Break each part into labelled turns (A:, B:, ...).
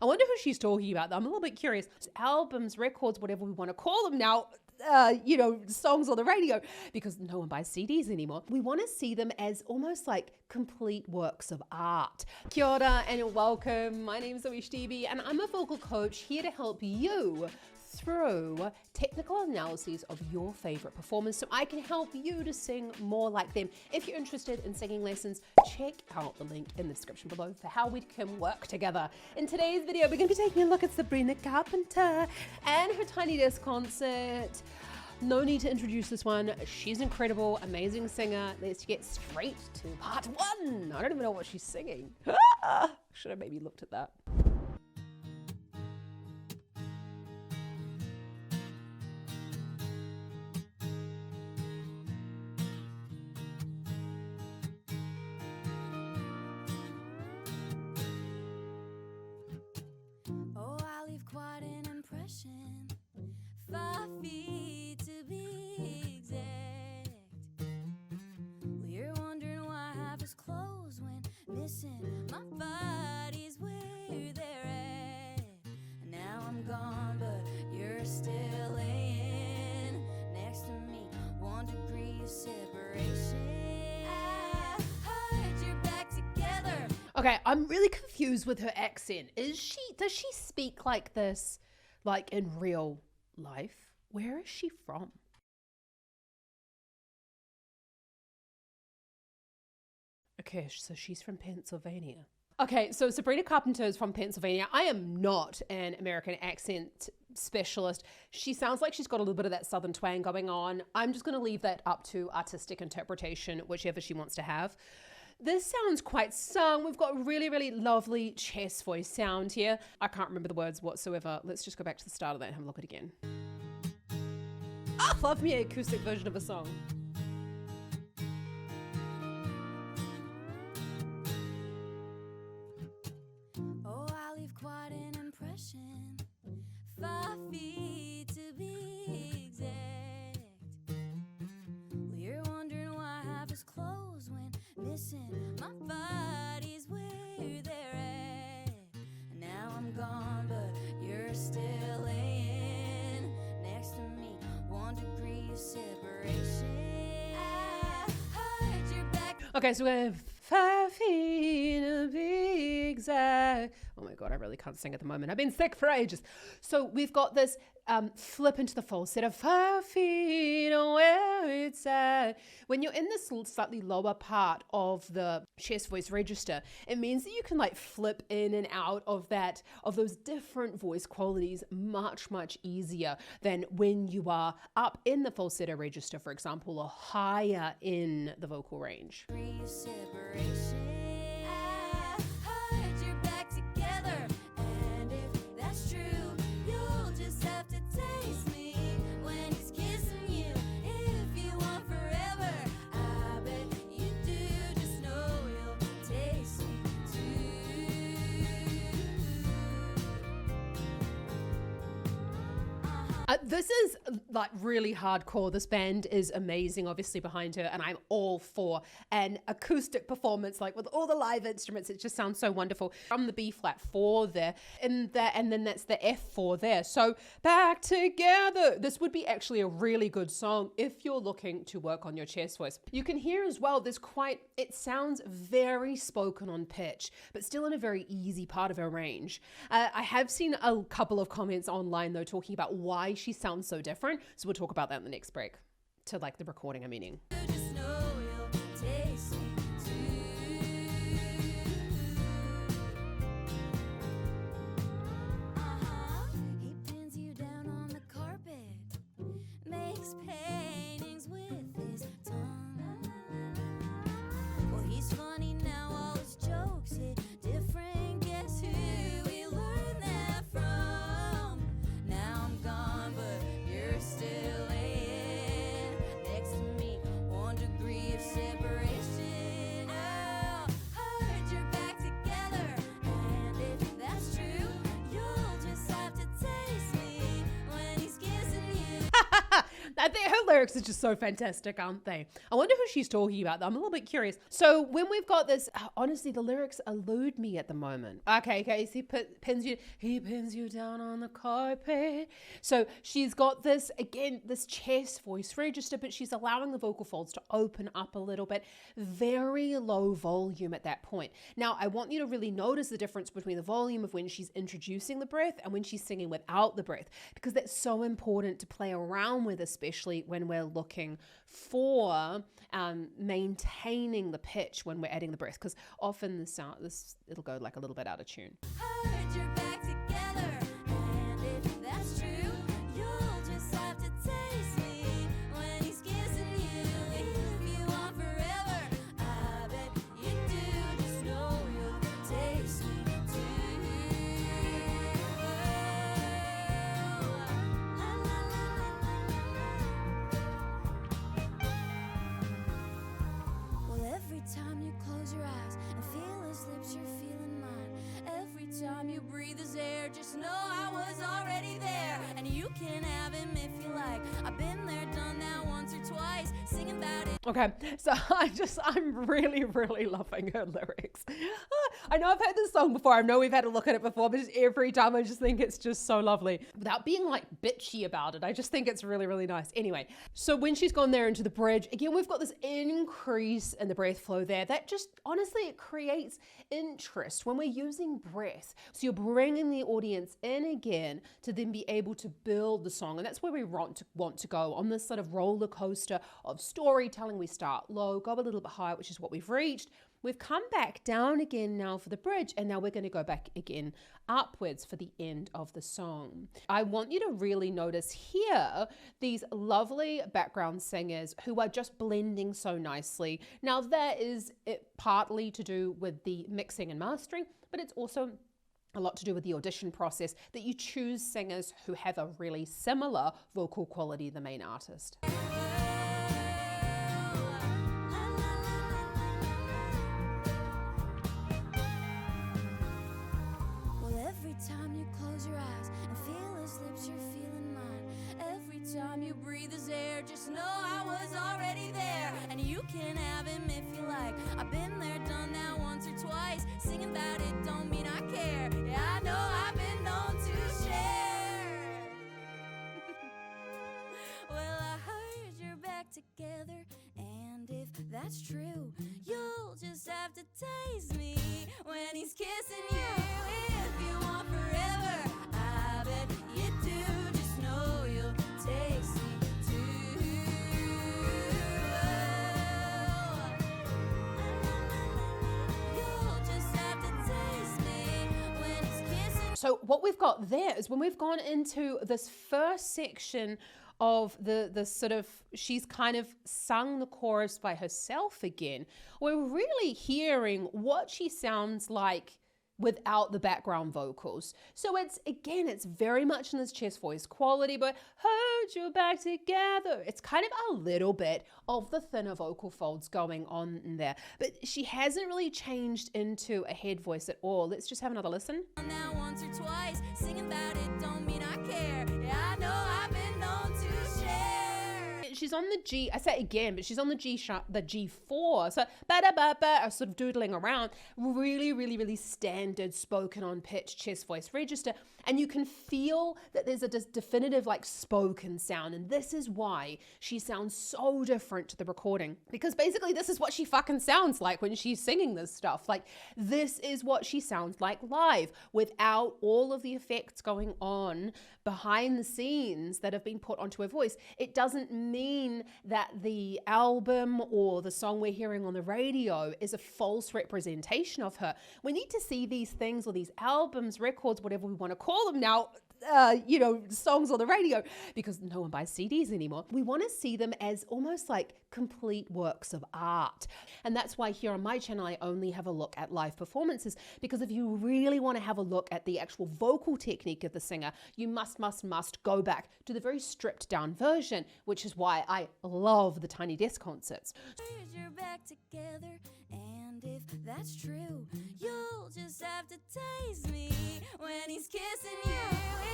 A: I wonder who she's talking about. I'm a little bit curious. Albums, records, whatever we want to call them now, songs on the radio, because no one buys CDs anymore. We want to see them as almost like complete works of art. Kia ora and welcome. My name is ZoeStibi and I'm a vocal coach here to help you through technical analyses of your favorite performers so I can help you to sing more like them. If you're interested in singing lessons, check out the link in the description below for how we can work together. In today's video, we're going to be taking a look at Sabrina Carpenter and her Tiny Desk concert. No need to introduce this one. She's an incredible, amazing singer. Let's get straight to part one. I don't even know what she's singing. Should have maybe looked at that.
B: My body's where they're at. Now I'm gone, but you're still laying next to me. 1 degree of separation. I heard you're back together.
A: Okay, I'm really confused with her accent. Does she speak like this, like in real life? Where is she from? Okay, so she's from Pennsylvania. Okay, so Sabrina Carpenter is from Pennsylvania. I am not an American accent specialist. She sounds like she's got a little bit of that southern twang going on. I'm just going to leave that up to artistic interpretation, whichever she wants to have. This sounds quite sung. We've got really, really lovely chest voice sound here. I can't remember the words whatsoever. Let's just go back to the start of that and have a look at it again. I love me an acoustic version of a song.
B: Oh, I leave quite an impression. 5 feet to be exact. Well, you're wondering why half is closed when missing. My body's where they're at. Now I'm gone, but you're still laying next to me. 1 degree of separation. I heard you're back.
A: Okay, so we have 5 feet to be exact. Oh my God, I really can't sing at the moment. I've been sick for ages. So we've got this flip into the falsetto, 5 feet where it's at. When you're in this slightly lower part of the chest voice register, it means that you can like flip in and out of those different voice qualities much, much easier than when you are up in the falsetto register, for example, or higher in the vocal range.
B: Separation. I heard you're back together, and if that's true, you'll just have to taste me when he's kissing you. If you want forever, I bet you do. Just know you'll taste me too.
A: This is like really hardcore. This band is amazing, obviously, behind her, and I'm all for an acoustic performance, like with all the live instruments. It just sounds so wonderful. From the B flat 4 there, and then that's the F4 there. So back together. This would be actually a really good song if you're looking to work on your chest voice. You can hear as well, it sounds very spoken on pitch, but still in a very easy part of her range. I have seen a couple of comments online though talking about why she sounds so different. So we'll talk about that in the next break. To like the recording, I'm meaning.
B: Just know you'll taste me too. He pins you down on the carpet, makes paintings with his tongue. Well, he's funny now, all his jokes hit different. Guess who he learned that from? Now I'm gone, but you're still laying next to me. 1
A: lyrics are just so fantastic, aren't they? I wonder who she's talking about. I'm a little bit curious. So when we've got this, honestly, the lyrics elude me at the moment. Okay, so he pins you down on the carpet. So she's got this, again, this chest voice register, but she's allowing the vocal folds to open up a little bit. Very low volume at that point. Now, I want you to really notice the difference between the volume of when she's introducing the breath and when she's singing without the breath, because that's so important to play around with, especially when we're looking for maintaining the pitch when we're adding the breath, because often the sound, it'll go like a little bit out of tune.
B: Heard you're back together, and if that's true, you'll just have to taste me when he's kissing you. If you want forever, I bet you do. Just know you'll taste me too. La, la, la, la, la, la. Well, every time you close your eyes and feel his lips, you're feeling mine. Every time you breathe his air, just know I was already there. And you can have him if you like. I've been there, done that once or twice, singing about it.
A: Okay, so I'm really, really loving her lyrics. I know I've heard this song before. I know we've had a look at it before, but just every time I just think it's just so lovely. Without being like bitchy about it, I just think it's really, really nice. Anyway, so when she's gone there into the bridge, again, we've got this increase in the breath flow there. That just, honestly, it creates interest when we're using breath. So you're bringing the audience in again to then be able to build the song. And that's where we want to go on this sort of roller coaster of storytelling. We start low, go a little bit higher, which is what we've reached. We've come back down again now for the bridge, and now we're going to go back again upwards for the end of the song. I want you to really notice here these lovely background singers who are just blending so nicely. Now that is partly to do with the mixing and mastering, but it's also a lot to do with the audition process, that you choose singers who have a really similar vocal quality to the main artist.
B: Every time you close your eyes and feel his lips, you're feeling mine. Every time you breathe his air, just know I was already there. And you can have him if you like. I've been there, done that once or twice. Singing about it don't mean I care. Yeah, I know I've been known to share. Well, I heard you're back together, and if that's true, you'll just have to taste me when he's kissing you. If you want forever, I bet you do. Just know you'll taste me too. You'll just have to taste me when he's kissing.
A: So what we've got there is when we've gone into this first section of the sort of, she's kind of sung the chorus by herself again. We're really hearing what she sounds like without the background vocals. So it's very much in this chest voice quality, but heard you back together. It's kind of a little bit of the thinner vocal folds going on in there, but she hasn't really changed into a head voice at all. Let's just have another listen.
B: Now once or twice, singing about it don't mean I care. Yeah, I know I've been known to share.
A: She's on the G, I say it again, but she's on the G sharp, the G4. So ba-da-ba-ba, sort of doodling around, really, really, really standard spoken on pitch chest voice register. And you can feel that there's a definitive like spoken sound. And this is why she sounds so different to the recording. Because basically this is what she fucking sounds like when she's singing this stuff. Like this is what she sounds like live without all of the effects going on behind the scenes that have been put onto her voice. It doesn't mean that the album or the song we're hearing on the radio is a false representation of her. We need to see these things, or these albums, records, whatever we want to call them now, songs on the radio, because no one buys CDs anymore. We want to see them as almost like complete works of art. And that's why here on my channel, I only have a look at live performances, because if you really want to have a look at the actual vocal technique of the singer, you must go back to the very stripped down version, which is why I love the Tiny Desk concerts.
B: You're back together, and if that's true, you'll just have to taste me when he's kissing you.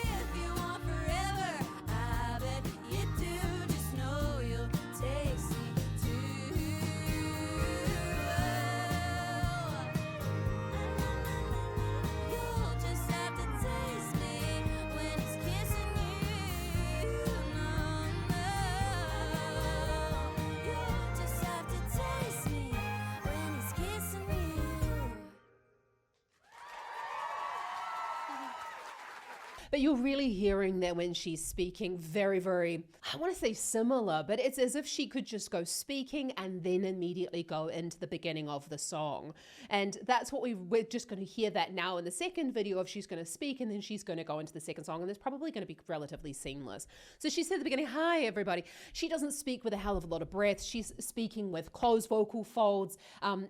B: If you want forever, I bet you do. Just know you'll
A: but you're really hearing that when she's speaking very, very, I want to say similar, but it's as if she could just go speaking and then immediately go into the beginning of the song. And that's what we're just going to hear that now in the second video of she's going to speak and then she's going to go into the second song, and it's probably going to be relatively seamless. So she said at the beginning, hi everybody. She doesn't speak with a hell of a lot of breath. She's speaking with closed vocal folds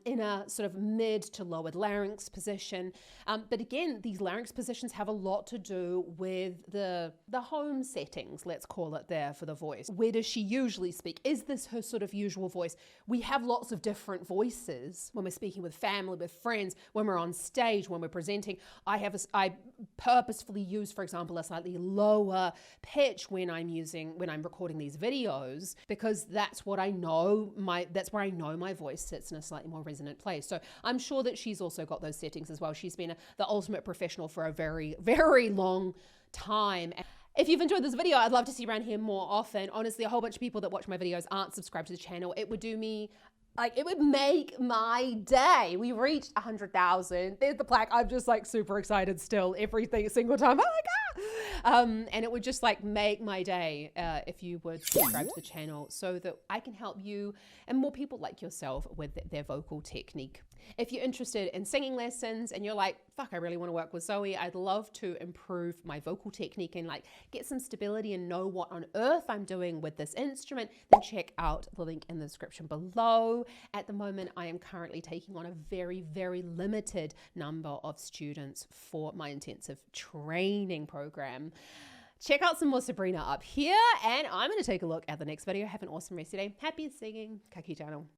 A: in a sort of mid to lowered larynx position. But again, these larynx positions have a lot to do with the home settings, let's call it there, for the voice. Where does she usually speak? Is this her sort of usual voice? We have lots of different voices when we're speaking with family, with friends, when we're on stage, when we're presenting. I purposefully use, for example, a slightly lower pitch when I'm recording these videos, because that's what I know, that's where I know my voice sits in a slightly more resonant place. So I'm sure that she's also got those settings as well. She's been the ultimate professional for a very, very long time. If you've enjoyed this video, I'd love to see you around here more often. Honestly, a whole bunch of people that watch my videos aren't subscribed to the channel. It would do me, like, it would make my day. We reached 100,000. There's the plaque. I'm just like super excited still every single time. Oh my God. And it would just like make my day if you would subscribe to the channel so that I can help you and more people like yourself with their vocal technique. If you're interested in singing lessons and you're like, fuck, I really want to work with Zoe, I'd love to improve my vocal technique and like get some stability and know what on earth I'm doing with this instrument, then check out the link in the description below. At the moment, I am currently taking on a very, very limited number of students for my intensive training program. Check out some more Sabrina up here, and I'm going to take a look at the next video. Have an awesome rest of your day. Happy singing. Ka kite anō.